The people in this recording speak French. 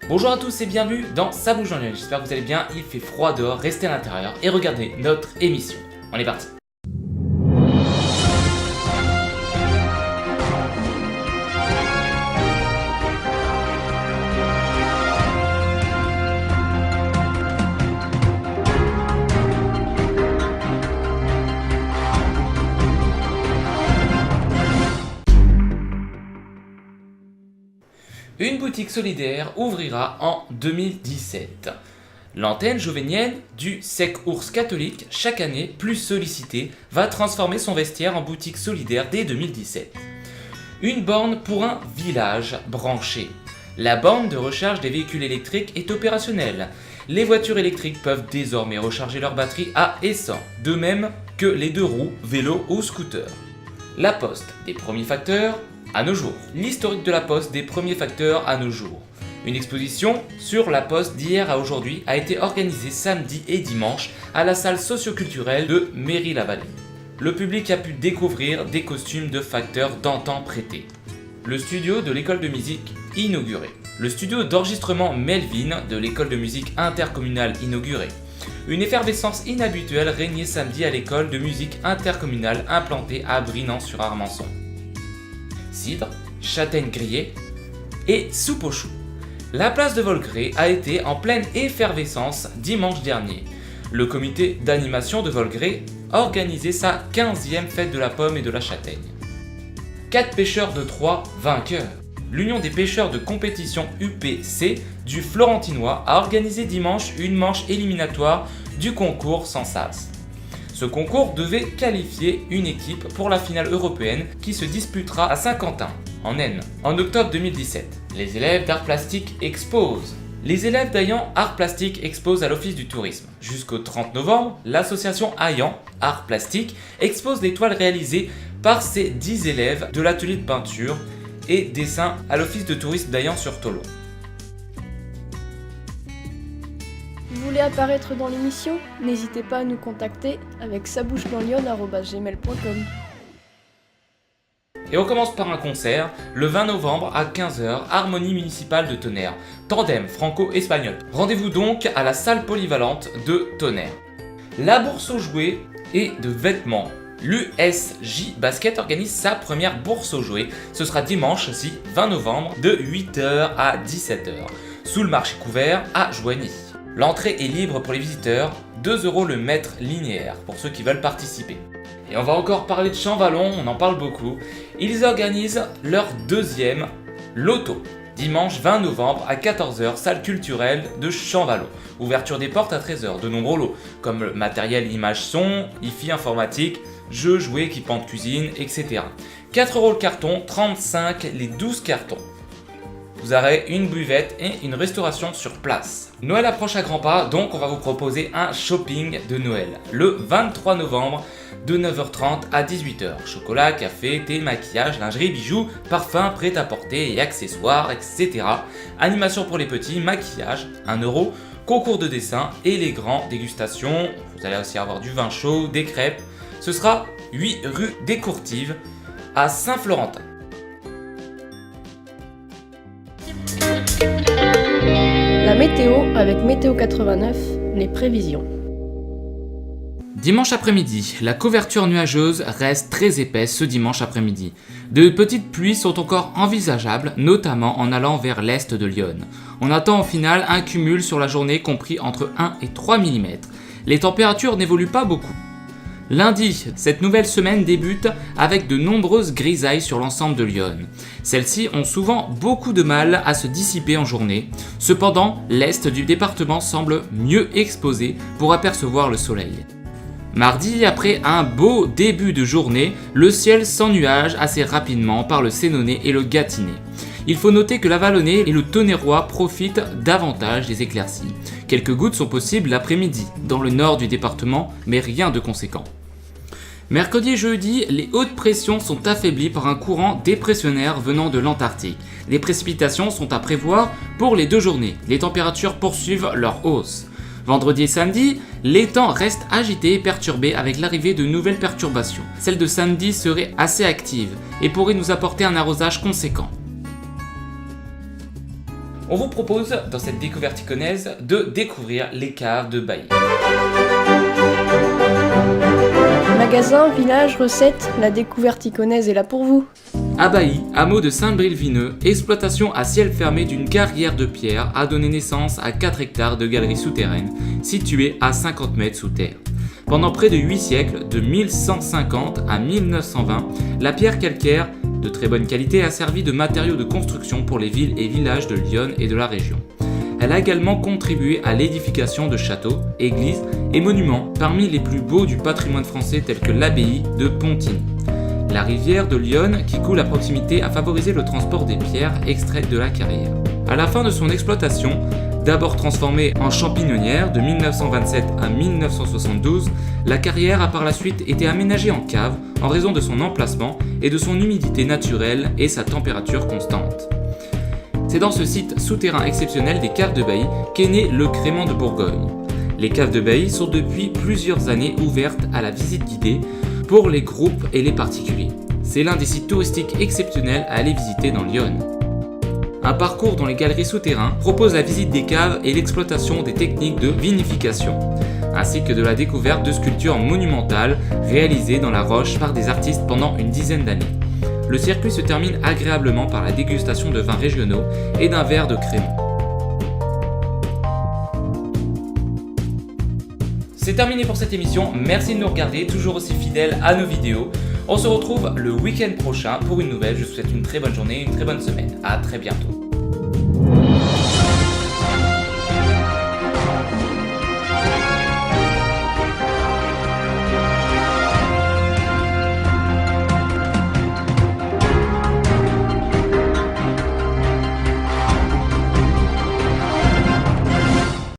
Bonjour à tous et bienvenue dans Ça bouge en Lyon. J'espère que vous allez bien, il fait froid dehors, restez à l'intérieur et regardez notre émission. On est parti. Une boutique solidaire ouvrira en 2017. L'antenne jovénienne du Sec Ours catholique, chaque année plus sollicitée, va transformer son vestiaire en boutique solidaire dès 2017. Une borne pour un village branché. La borne de recharge des véhicules électriques est opérationnelle. Les voitures électriques peuvent désormais recharger leur batterie à essence, de même que les deux roues, vélos ou scooters. La Poste, des premiers facteurs à nos jours. L'historique de la Poste des premiers facteurs à nos jours. Une exposition sur la Poste d'hier à aujourd'hui a été organisée samedi et dimanche à la salle socioculturelle de Méry-la-Vallée. Le public a pu découvrir des costumes de facteurs d'antan prêtés. Le studio de l'école de musique inauguré. Le studio d'enregistrement Melvin de l'école de musique intercommunale inauguré. Une effervescence inhabituelle régnait samedi à l'école de musique intercommunale implantée à Brinan-sur-Armançon. Cidre, châtaigne grillée et soupe aux choux. La place de Volgré a été en pleine effervescence dimanche dernier. Le comité d'animation de Volgré a organisé sa 15e fête de la pomme et de la châtaigne. 4 pêcheurs de Troyes vainqueurs. L'Union des pêcheurs de compétition UPC du Florentinois a organisé dimanche une manche éliminatoire du concours sans sas. Ce concours devait qualifier une équipe pour la finale européenne qui se disputera à Saint-Quentin, en Aisne, en octobre 2017. Les élèves d'art plastique exposent. Les élèves d'Ayan Art Plastique exposent à l'Office du Tourisme. Jusqu'au 30 novembre, l'association Ayan Art Plastique expose des toiles réalisées par ses 10 élèves de l'atelier de peinture et dessin à l'Office de Tourisme d'Ayan-sur-Tholon. Vous voulez apparaître dans l'émission? N'hésitez pas à nous contacter avec sabouchedanslyon@gmail.com. Et on commence par un concert, le 20 novembre à 15h, Harmonie Municipale de Tonnerre, tandem franco-espagnol. Rendez-vous donc à la salle polyvalente de Tonnerre. La bourse aux jouets et de vêtements. L'USJ Basket organise sa première bourse aux jouets. Ce sera dimanche 20 novembre de 8h à 17h, sous le marché couvert à Joigny. L'entrée est libre pour les visiteurs, 2 € le mètre linéaire pour ceux qui veulent participer. Et on va encore parler de Champvallon, on en parle beaucoup. Ils organisent leur 2e loto, dimanche 20 novembre à 14h, salle culturelle de Champvallon. Ouverture des portes à 13h, de nombreux lots, comme le matériel image son, hi-fi informatique, jeux, jouets, équipements de cuisine, etc. 4 € le carton, 35 les 12 cartons. Vous aurez une buvette et une restauration sur place. Noël approche à grands pas, donc on va vous proposer un shopping de Noël. Le 23 novembre, de 9h30 à 18h. Chocolat, café, thé, maquillage, lingerie, bijoux, parfums, prêt-à-porter et accessoires, etc. Animation pour les petits, maquillage, 1 €. Concours de dessin et les grands, dégustation. Vous allez aussi avoir du vin chaud, des crêpes. Ce sera 8 rue des Courtives à Saint-Florentin. La météo avec Météo 89, les prévisions. Dimanche après-midi, la couverture nuageuse reste très épaisse ce dimanche après-midi. De petites pluies sont encore envisageables, notamment en allant vers l'est de Lyon. On attend au final un cumul sur la journée compris entre 1 et 3 mm. Les températures n'évoluent pas beaucoup. Lundi, cette nouvelle semaine débute avec de nombreuses grisailles sur l'ensemble de Lyon. Celles-ci ont souvent beaucoup de mal à se dissiper en journée. Cependant, l'est du département semble mieux exposé pour apercevoir le soleil. Mardi, après un beau début de journée, le ciel sans nuages assez rapidement par le Sénonais et le Gâtinais. Il faut noter que la Vallonnais et le Tonnerrois profitent davantage des éclaircies. Quelques gouttes sont possibles l'après-midi, dans le nord du département, mais rien de conséquent. Mercredi et jeudi, les hautes pressions sont affaiblies par un courant dépressionnaire venant de l'Antarctique. Les précipitations sont à prévoir pour les 2 journées. Les températures poursuivent leur hausse. Vendredi et samedi, les temps restent agités et perturbés avec l'arrivée de nouvelles perturbations. Celle de samedi serait assez active et pourrait nous apporter un arrosage conséquent. On vous propose, dans cette découverte iconaise, de découvrir les caves de Bailly. Magasin, village, recettes, la découverte iconaise est là pour vous. À Bailly, hameau de Saint-Bril-Vineux, exploitation à ciel fermé d'une carrière de pierre a donné naissance à 4 hectares de galeries souterraines, situées à 50 mètres sous terre. Pendant près de 8 siècles, de 1150 à 1920, la pierre calcaire, de très bonne qualité, a servi de matériau de construction pour les villes et villages de Lyon et de la région. Elle a également contribué à l'édification de châteaux, églises et monuments parmi les plus beaux du patrimoine français tels que l'abbaye de Pontigny. La rivière de Lyon, qui coule à proximité, a favorisé le transport des pierres extraites de la carrière. À la fin de son exploitation, d'abord transformée en champignonnière de 1927 à 1972, la carrière a par la suite été aménagée en cave en raison de son emplacement et de son humidité naturelle et sa température constante. C'est dans ce site souterrain exceptionnel des caves de Bailly qu'est né le Crémant de Bourgogne. Les caves de Bailly sont depuis plusieurs années ouvertes à la visite guidée pour les groupes et les particuliers. C'est l'un des sites touristiques exceptionnels à aller visiter dans Lyon. Un parcours dans les galeries souterrains propose la visite des caves et l'exploitation des techniques de vinification, ainsi que de la découverte de sculptures monumentales réalisées dans la roche par des artistes pendant une dizaine d'années. Le circuit se termine agréablement par la dégustation de vins régionaux et d'un verre de crémant. C'est terminé pour cette émission, merci de nous regarder, toujours aussi fidèles à nos vidéos. On se retrouve le week-end prochain pour une nouvelle, je vous souhaite une très bonne journée, une très bonne semaine, à très bientôt.